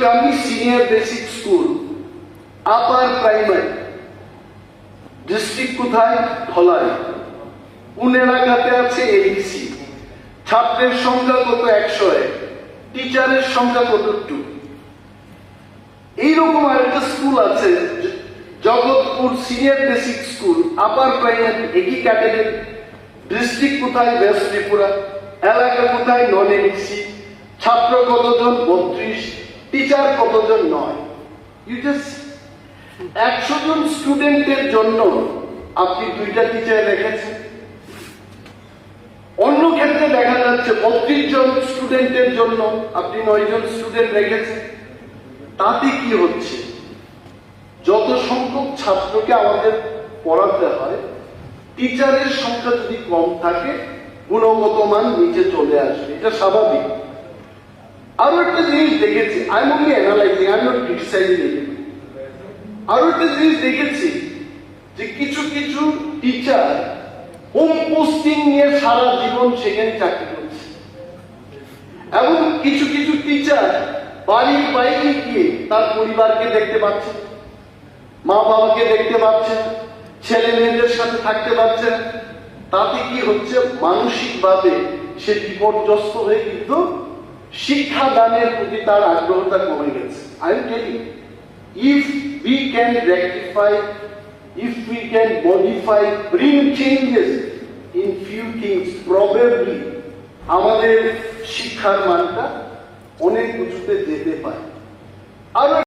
চট্টগ্রামী senior basic school upper primary, district কোথায়? ধলাই। কোন এলাকাতে আছে? এডিসি। ছাত্রের সংখ্যা কত? 101। টিচারের সংখ্যা কত? 2। এইরকম আরেকটা স্কুল আছে Jagatpur senior basic school upper primary, একই ক্যাটাগরি, ডিস্ট্রিক্ট কোথায়? ওয়েস্ট ত্রিপুরা। এলাকা কোথায়? নন এডিসি। ছাত্র কতজন? 32। টিচার কতজন? 9। ইউ জাস্ট 100 জন স্টুডেন্টের জন্য আপনি 2টা টিচার রেখেছেন। অন্য ক্ষেত্রে দেখা যাচ্ছে 32 জন স্টুডেন্টের জন্য আপনি 9 জন স্টুডেন্ট রেখেছেন। তাতে কি হচ্ছে? যত সংখ্যক ছাত্রকে আমাদের পড়াতে হয়, টিচারের সংখ্যা যদি কম থাকে গুণগত মান নিচে চলে আসবে, এটা স্বাভাবিক। আরো একটা জিনিস দেখেছি, I am only analysing, I am not criticising. আরো একটা জিনিস দেখেছি যে কিছু কিছু টিচার হোম পোস্টিং নিয়ে সারা জীবন সেখানে চাকরি করছে, এবং কিছু কিছু টিচার বাড়ির বাইরে গিয়ে তার পরিবারকে দেখতে পাচ্ছে, মা বাবাকে দেখতে পাচ্ছেন, ছেলে মেয়েদের সাথে থাকতে পারছেন। তাতে কি হচ্ছে? মানসিকভাবে সে বিপর্যস্ত হয়ে কিন্তু শিক্ষাদানের প্রতি তার আগ্রহটা কমে গেছে। I am telling, if we can rectify, if we can modify, bring changes in few things, probably আমাদের শিক্ষার মানটা অনেক উঁচুতে যেতে পারে। আর